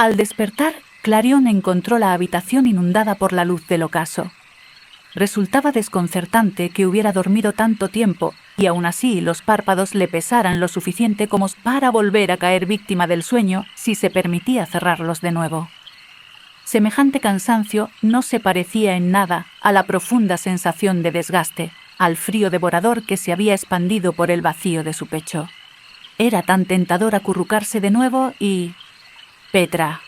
Al despertar, Clarion encontró la habitación inundada por la luz del ocaso. Resultaba desconcertante que hubiera dormido tanto tiempo y aún así los párpados le pesaran lo suficiente como para volver a caer víctima del sueño si se permitía cerrarlos de nuevo. Semejante cansancio no se parecía en nada a la profunda sensación de desgaste, al frío devorador que se había expandido por el vacío de su pecho. Era tan tentador acurrucarse de nuevo y... Petra.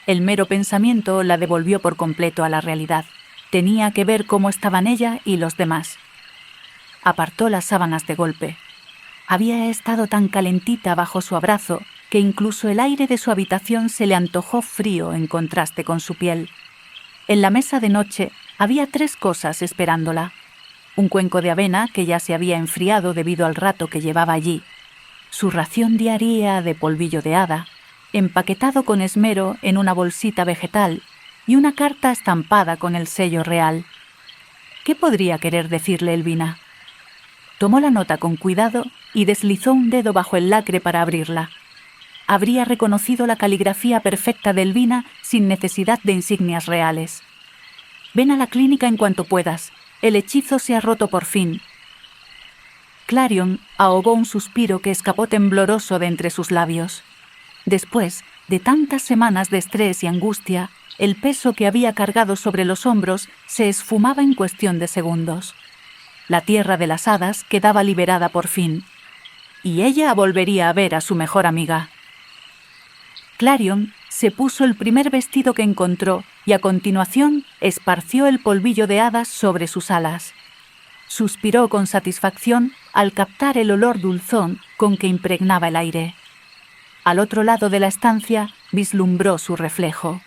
El mero pensamiento la devolvió por completo a la realidad. Tenía que ver cómo estaban ella y los demás. Apartó las sábanas de golpe. Había estado tan calentita bajo su abrazo que incluso el aire de su habitación se le antojó frío en contraste con su piel. En la mesa de noche había 3 cosas esperándola. Un cuenco de avena que ya se había enfriado debido al rato que llevaba allí. Su ración diaria de polvillo de hada, empaquetado con esmero en una bolsita vegetal, y una carta estampada con el sello real. ¿Qué podría querer decirle Elvina? Tomó la nota con cuidado y deslizó un dedo bajo el lacre para abrirla. Habría reconocido la caligrafía perfecta de Elvina sin necesidad de insignias reales. Ven a la clínica en cuanto puedas. El hechizo se ha roto por fin. Clarion ahogó un suspiro que escapó tembloroso de entre sus labios. Después de tantas semanas de estrés y angustia, el peso que había cargado sobre los hombros se esfumaba en cuestión de segundos. La tierra de las hadas quedaba liberada por fin, y ella volvería a ver a su mejor amiga. Clarion se puso el primer vestido que encontró y a continuación esparció el polvillo de hadas sobre sus alas. Suspiró con satisfacción al captar el olor dulzón con que impregnaba el aire. Al otro lado de la estancia vislumbró su reflejo.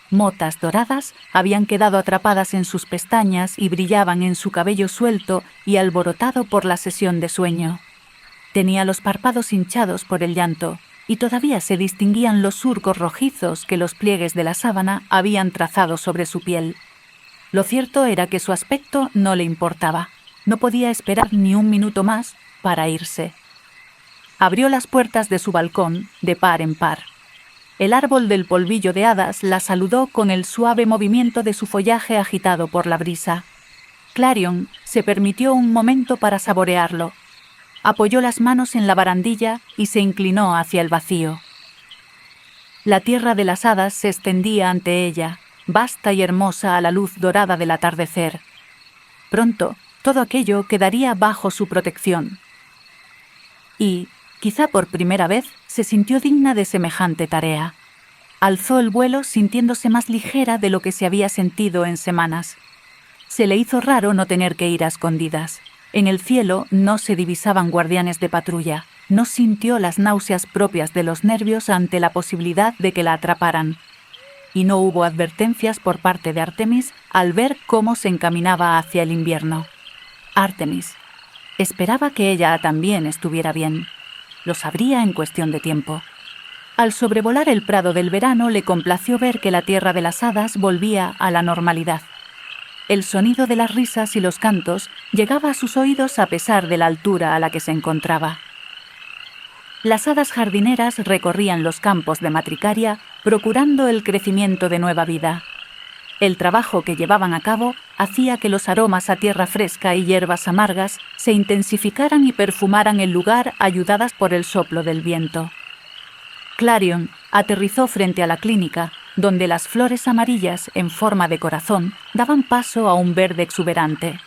Motas doradas habían quedado atrapadas en sus pestañas y brillaban en su cabello suelto y alborotado por la sesión de sueño. Tenía los párpados hinchados por el llanto y todavía se distinguían los surcos rojizos que los pliegues de la sábana habían trazado sobre su piel. Lo cierto era que su aspecto no le importaba. No podía esperar ni un minuto más para irse. Abrió las puertas de su balcón de par en par. El árbol del polvillo de hadas la saludó con el suave movimiento de su follaje agitado por la brisa. Clarion se permitió un momento para saborearlo. Apoyó las manos en la barandilla y se inclinó hacia el vacío. La tierra de las hadas se extendía ante ella, vasta y hermosa a la luz dorada del atardecer. Pronto, todo aquello quedaría bajo su protección. Y, quizá por primera vez, se sintió digna de semejante tarea. Alzó el vuelo sintiéndose más ligera de lo que se había sentido en semanas. Se le hizo raro no tener que ir a escondidas. En el cielo no se divisaban guardianes de patrulla. No sintió las náuseas propias de los nervios ante la posibilidad de que la atraparan. Y no hubo advertencias por parte de Artemis al ver cómo se encaminaba hacia el invierno. Artemis. Esperaba que ella también estuviera bien. Lo sabría en cuestión de tiempo. Al sobrevolar el prado del verano le complació ver que la tierra de las hadas volvía a la normalidad. El sonido de las risas y los cantos llegaba a sus oídos a pesar de la altura a la que se encontraba. Las hadas jardineras recorrían los campos de Matricaria procurando el crecimiento de nueva vida. El trabajo que llevaban a cabo hacía que los aromas a tierra fresca y hierbas amargas se intensificaran y perfumaran el lugar ayudadas por el soplo del viento. Clarion aterrizó frente a la clínica, donde las flores amarillas en forma de corazón daban paso a un verde exuberante.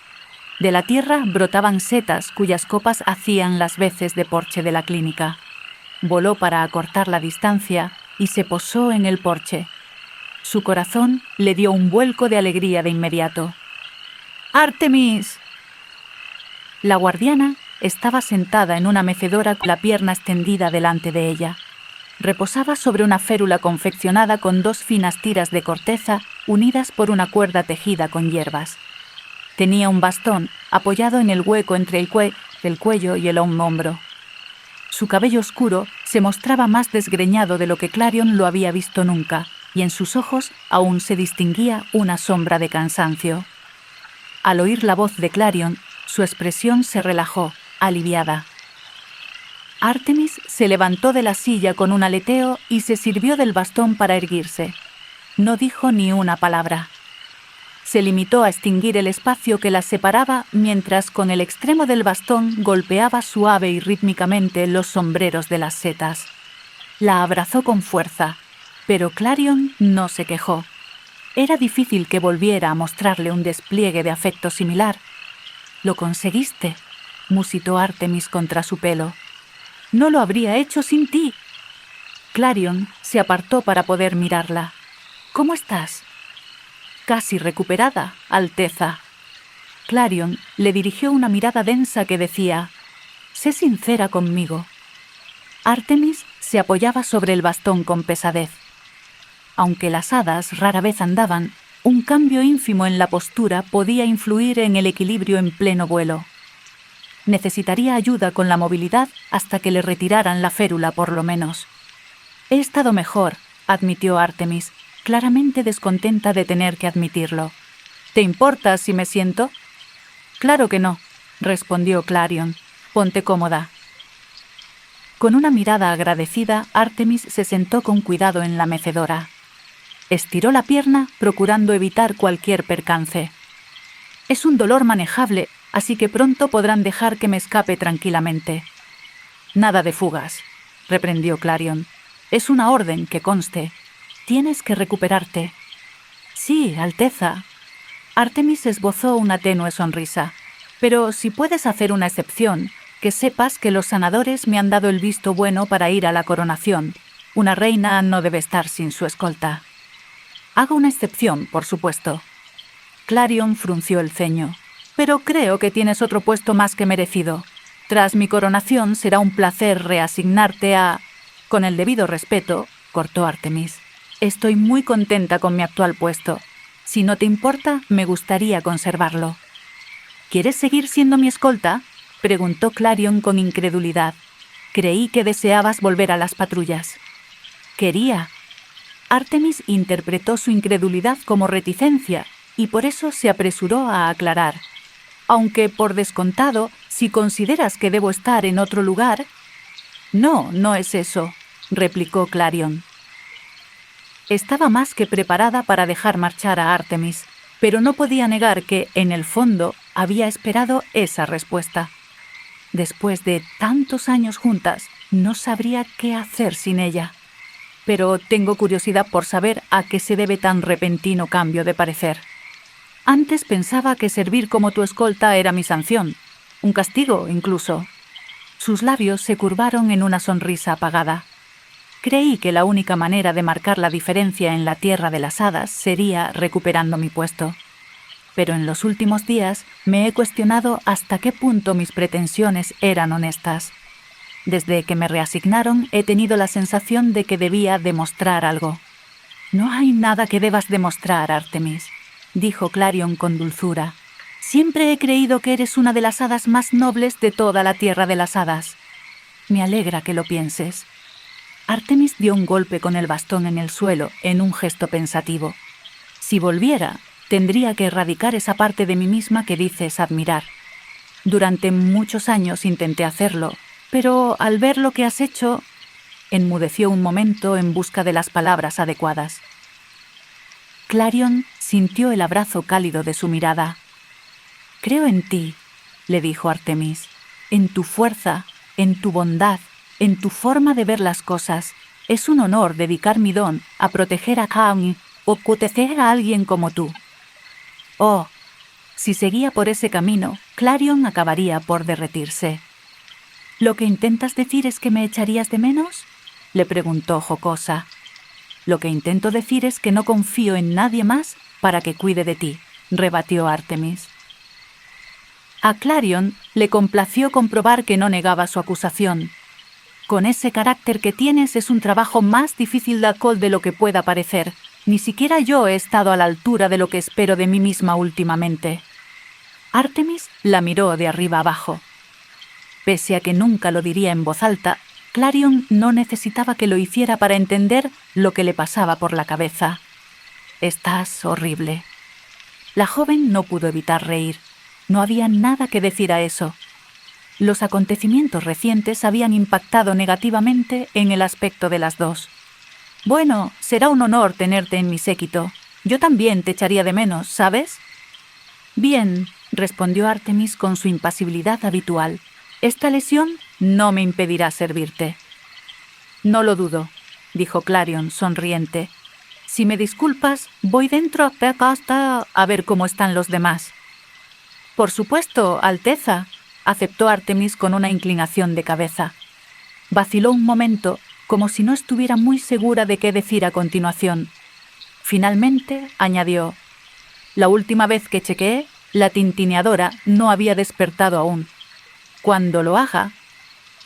De la tierra brotaban setas cuyas copas hacían las veces de porche de la clínica. Voló para acortar la distancia y se posó en el porche. Su corazón le dio un vuelco de alegría de inmediato. ¡Artemis! La guardiana estaba sentada en una mecedora con la pierna extendida delante de ella. Reposaba sobre una férula confeccionada con 2 finas tiras de corteza unidas por una cuerda tejida con hierbas. Tenía un bastón apoyado en el hueco entre el cuello y el hombro. Su cabello oscuro se mostraba más desgreñado de lo que Clarion lo había visto nunca, y en sus ojos aún se distinguía una sombra de cansancio. Al oír la voz de Clarion, su expresión se relajó, aliviada. Artemis se levantó de la silla con un aleteo y se sirvió del bastón para erguirse. No dijo ni una palabra. Se limitó a extinguir el espacio que las separaba mientras con el extremo del bastón golpeaba suave y rítmicamente los sombreros de las setas. La abrazó con fuerza, pero Clarion no se quejó. Era difícil que volviera a mostrarle un despliegue de afecto similar. «Lo conseguiste», musitó Artemis contra su pelo. «No lo habría hecho sin ti». Clarion se apartó para poder mirarla. «¿Cómo estás?» «Casi recuperada, Alteza». Clarion le dirigió una mirada densa que decía: «Sé sincera conmigo». Artemis se apoyaba sobre el bastón con pesadez. Aunque las hadas rara vez andaban, un cambio ínfimo en la postura podía influir en el equilibrio en pleno vuelo. Necesitaría ayuda con la movilidad hasta que le retiraran la férula, por lo menos. «He estado mejor», admitió Artemis, claramente descontenta de tener que admitirlo. «¿Te importa si me siento?» «Claro que no», respondió Clarion. «Ponte cómoda». Con una mirada agradecida, Artemis se sentó con cuidado en la mecedora. Estiró la pierna, procurando evitar cualquier percance. «Es un dolor manejable, así que pronto podrán dejar que me escape tranquilamente». «Nada de fugas», reprendió Clarion. «Es una orden, que conste. Tienes que recuperarte». «Sí, Alteza». Artemis esbozó una tenue sonrisa. «Pero si puedes hacer una excepción, que sepas que los sanadores me han dado el visto bueno para ir a la coronación. Una reina no debe estar sin su escolta». «Hago una excepción, por supuesto». Clarion frunció el ceño. «Pero creo que tienes otro puesto más que merecido. Tras mi coronación será un placer reasignarte a...» «Con el debido respeto», cortó Artemis. «Estoy muy contenta con mi actual puesto. Si no te importa, me gustaría conservarlo». «¿Quieres seguir siendo mi escolta?», preguntó Clarion con incredulidad. «Creí que deseabas volver a las patrullas». «Quería». Artemis interpretó su incredulidad como reticencia y por eso se apresuró a aclarar. «Aunque, por descontado, si consideras que debo estar en otro lugar...» «No, no es eso», replicó Clarion. Estaba más que preparada para dejar marchar a Artemis, pero no podía negar que, en el fondo, había esperado esa respuesta. Después de tantos años juntas, no sabría qué hacer sin ella. «Pero tengo curiosidad por saber a qué se debe tan repentino cambio de parecer. Antes pensaba que servir como tu escolta era mi sanción, un castigo incluso». Sus labios se curvaron en una sonrisa apagada. «Creí que la única manera de marcar la diferencia en la tierra de las hadas sería recuperando mi puesto. Pero en los últimos días me he cuestionado hasta qué punto mis pretensiones eran honestas. Desde que me reasignaron he tenido la sensación de que debía demostrar algo». «No hay nada que debas demostrar, Artemis», dijo Clarion con dulzura. «Siempre he creído que eres una de las hadas más nobles de toda la tierra de las hadas. Me alegra que lo pienses». Artemis dio un golpe con el bastón en el suelo en un gesto pensativo. «Si volviera, tendría que erradicar esa parte de mí misma que dices admirar. Durante muchos años intenté hacerlo, pero al ver lo que has hecho...» Enmudeció un momento en busca de las palabras adecuadas. Clarion sintió el abrazo cálido de su mirada. «Creo en ti», le dijo Artemis, «en tu fuerza, en tu bondad, en tu forma de ver las cosas. Es un honor dedicar mi don a proteger a Kaun o proteger a alguien como tú». Oh, si seguía por ese camino, Clarion acabaría por derretirse. «¿Lo que intentas decir es que me echarías de menos?», le preguntó jocosa. «Lo que intento decir es que no confío en nadie más para que cuide de ti», rebatió Artemis. A Clarion le complació comprobar que no negaba su acusación. «Con ese carácter que tienes es un trabajo más difícil de lo que pueda parecer. Ni siquiera yo he estado a la altura de lo que espero de mí misma últimamente». Artemis la miró de arriba abajo. Pese a que nunca lo diría en voz alta, Clarion no necesitaba que lo hiciera para entender lo que le pasaba por la cabeza. «Estás horrible». La joven no pudo evitar reír. No había nada que decir a eso. Los acontecimientos recientes habían impactado negativamente en el aspecto de las dos. «Bueno, será un honor tenerte en mi séquito. Yo también te echaría de menos, ¿sabes?» «Bien», respondió Artemis con su impasibilidad habitual. «Esta lesión no me impedirá servirte». «No lo dudo», dijo Clarion, sonriente. «Si me disculpas, voy dentro hasta a ver cómo están los demás». «Por supuesto, Alteza», aceptó Artemis con una inclinación de cabeza. Vaciló un momento, como si no estuviera muy segura de qué decir a continuación. Finalmente, añadió: «La última vez que chequeé, la tintineadora no había despertado aún. Cuando lo haga...».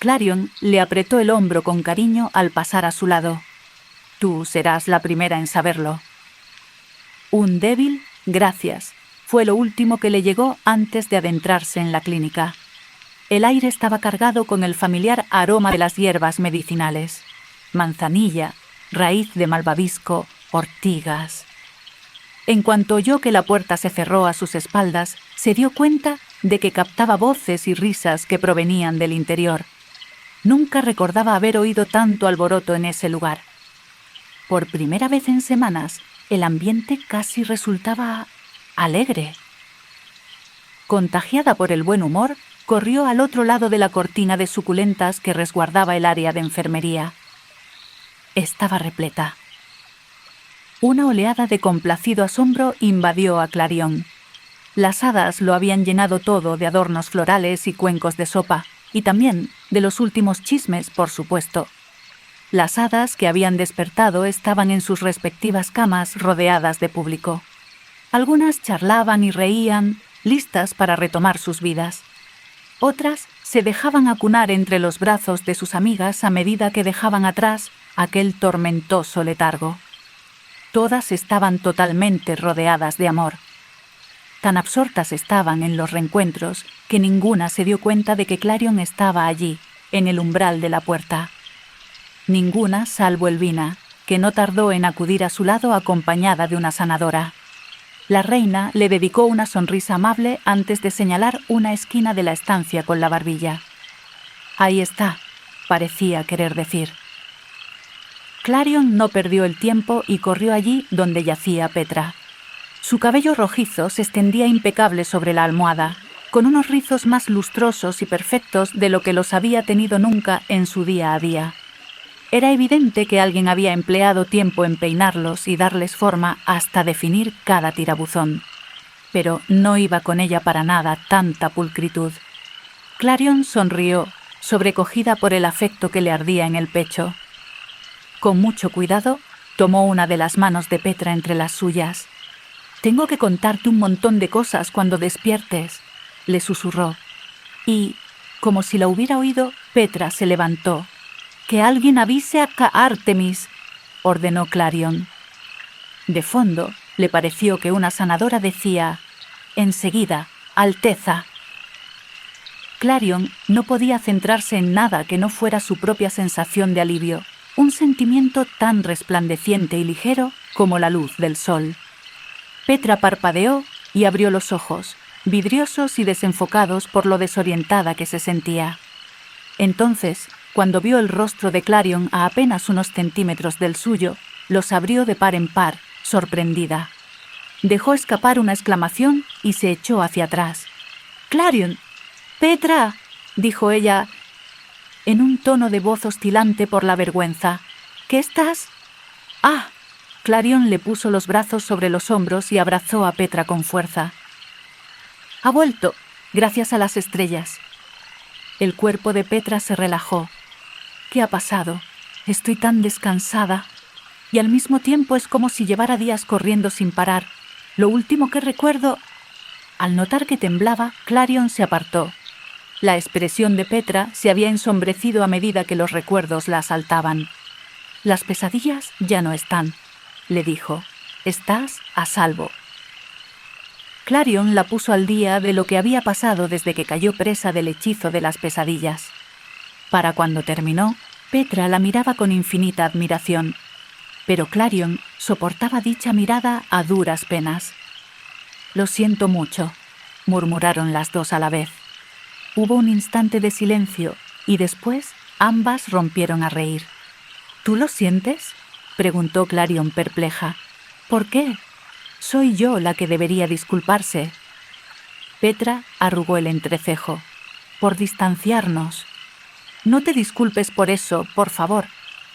Clarion le apretó el hombro con cariño al pasar a su lado. «Tú serás la primera en saberlo». Un débil «gracias» fue lo último que le llegó antes de adentrarse en la clínica. El aire estaba cargado con el familiar aroma de las hierbas medicinales: manzanilla, raíz de malvavisco, ortigas. En cuanto oyó que la puerta se cerró a sus espaldas, se dio cuenta de que captaba voces y risas que provenían del interior. Nunca recordaba haber oído tanto alboroto en ese lugar. Por primera vez en semanas, el ambiente casi resultaba alegre. Contagiada por el buen humor, corrió al otro lado de la cortina de suculentas que resguardaba el área de enfermería. Estaba repleta. Una oleada de complacido asombro invadió a Clarion. Las hadas lo habían llenado todo de adornos florales y cuencos de sopa, y también de los últimos chismes, por supuesto. Las hadas que habían despertado estaban en sus respectivas camas rodeadas de público. Algunas charlaban y reían, listas para retomar sus vidas. Otras se dejaban acunar entre los brazos de sus amigas a medida que dejaban atrás aquel tormentoso letargo. Todas estaban totalmente rodeadas de amor. Tan absortas estaban en los reencuentros que ninguna se dio cuenta de que Clarion estaba allí, en el umbral de la puerta. Ninguna salvo Elvina, que no tardó en acudir a su lado acompañada de una sanadora. La reina le dedicó una sonrisa amable antes de señalar una esquina de la estancia con la barbilla. «Ahí está», parecía querer decir. Clarion no perdió el tiempo y corrió allí donde yacía Petra. Su cabello rojizo se extendía impecable sobre la almohada, con unos rizos más lustrosos y perfectos de lo que los había tenido nunca en su día a día. Era evidente que alguien había empleado tiempo en peinarlos y darles forma hasta definir cada tirabuzón. Pero no iba con ella para nada tanta pulcritud. Clarion sonrió, sobrecogida por el afecto que le ardía en el pecho. Con mucho cuidado, tomó una de las manos de Petra entre las suyas. «Tengo que contarte un montón de cosas cuando despiertes», le susurró. Y, como si la hubiera oído, Petra se levantó. «Que alguien avise a Artemis», ordenó Clarion. De fondo, le pareció que una sanadora decía: «Enseguida, Alteza». Clarion no podía centrarse en nada que no fuera su propia sensación de alivio, un sentimiento tan resplandeciente y ligero como la luz del sol. Petra parpadeó y abrió los ojos, vidriosos y desenfocados por lo desorientada que se sentía. Entonces, cuando vio el rostro de Clarion a apenas unos centímetros del suyo, los abrió de par en par, sorprendida. Dejó escapar una exclamación y se echó hacia atrás. «¡Clarion! ¡Petra!», dijo ella, en un tono de voz oscilante por la vergüenza. «¿Qué estás?» «Ah». Clarion le puso los brazos sobre los hombros y abrazó a Petra con fuerza. «Ha vuelto, gracias a las estrellas». El cuerpo de Petra se relajó. «¿Qué ha pasado? Estoy tan descansada. Y al mismo tiempo es como si llevara días corriendo sin parar. Lo último que recuerdo...». Al notar que temblaba, Clarion se apartó. La expresión de Petra se había ensombrecido a medida que los recuerdos la asaltaban. «Las pesadillas ya no están», le dijo. «Estás a salvo». Clarion la puso al día de lo que había pasado desde que cayó presa del hechizo de las pesadillas. Para cuando terminó, Petra la miraba con infinita admiración, pero Clarion soportaba dicha mirada a duras penas. «Lo siento mucho», murmuraron las dos a la vez. Hubo un instante de silencio y después ambas rompieron a reír. ¿Tú lo sientes?, preguntó Clarion perpleja. ¿Por qué? Soy yo la que debería disculparse. Petra arrugó el entrecejo. Por distanciarnos. No te disculpes por eso, por favor.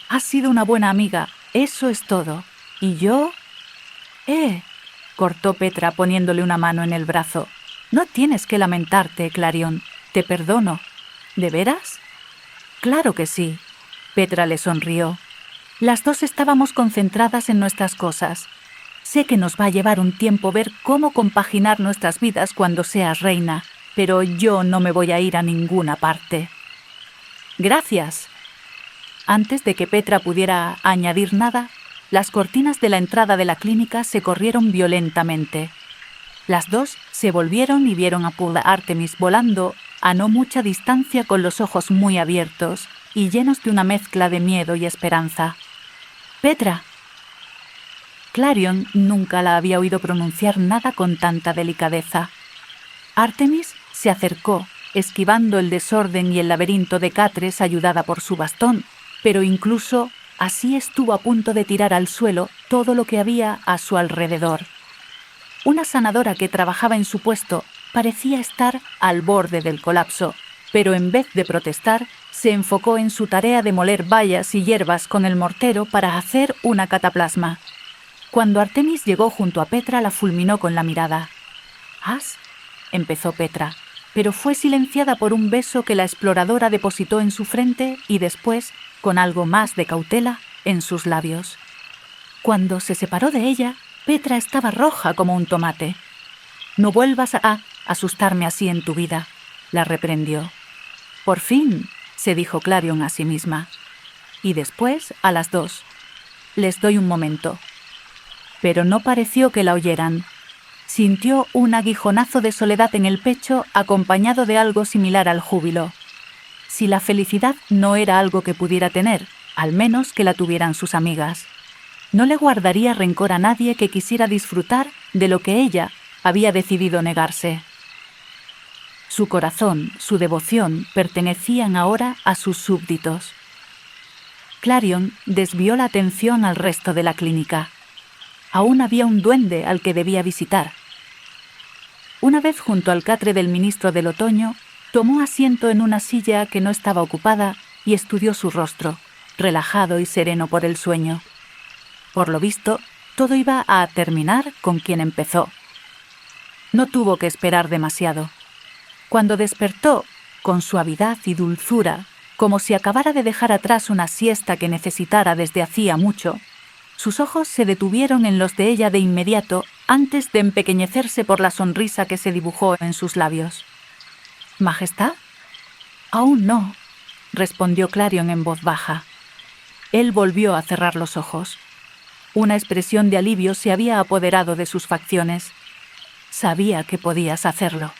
Has sido una buena amiga, eso es todo. ¿Y yo? Cortó Petra poniéndole una mano en el brazo. No tienes que lamentarte, Clarion. Te perdono. ¿De veras? Claro que sí. Petra le sonrió. Las dos estábamos concentradas en nuestras cosas. Sé que nos va a llevar un tiempo ver cómo compaginar nuestras vidas cuando seas reina, pero yo no me voy a ir a ninguna parte. Gracias. Antes de que Petra pudiera añadir nada, las cortinas de la entrada de la clínica se corrieron violentamente. Las dos se volvieron y vieron a Poole Artemis volando a no mucha distancia con los ojos muy abiertos y llenos de una mezcla de miedo y esperanza. «Petra». Clarion nunca la había oído pronunciar nada con tanta delicadeza. Artemis se acercó, esquivando el desorden y el laberinto de catres ayudada por su bastón, pero incluso así estuvo a punto de tirar al suelo todo lo que había a su alrededor. Una sanadora que trabajaba en su puesto parecía estar al borde del colapso, pero en vez de protestar, se enfocó en su tarea de moler bayas y hierbas con el mortero para hacer una cataplasma. Cuando Artemis llegó junto a Petra, la fulminó con la mirada. «¿Has?» empezó Petra, pero fue silenciada por un beso que la exploradora depositó en su frente y después, con algo más de cautela, en sus labios. Cuando se separó de ella, Petra estaba roja como un tomate. «No vuelvas a asustarme así en tu vida», la reprendió. «Por fin», se dijo Clarion a sí misma. Y después a las dos. «Les doy un momento». Pero no pareció que la oyeran. Sintió un aguijonazo de soledad en el pecho acompañado de algo similar al júbilo. Si la felicidad no era algo que pudiera tener, al menos que la tuvieran sus amigas. No le guardaría rencor a nadie que quisiera disfrutar de lo que ella había decidido negarse. Su corazón, su devoción, pertenecían ahora a sus súbditos. Clarion desvió la atención al resto de la clínica. Aún había un duende al que debía visitar. Una vez junto al catre del ministro del otoño, tomó asiento en una silla que no estaba ocupada y estudió su rostro, relajado y sereno por el sueño. Por lo visto, todo iba a terminar con quien empezó. No tuvo que esperar demasiado. Cuando despertó, con suavidad y dulzura, como si acabara de dejar atrás una siesta que necesitara desde hacía mucho, sus ojos se detuvieron en los de ella de inmediato antes de empequeñecerse por la sonrisa que se dibujó en sus labios. «¿Majestad?» «Aún no», respondió Clarion en voz baja. Él volvió a cerrar los ojos. Una expresión de alivio se había apoderado de sus facciones. Sabía que podías hacerlo.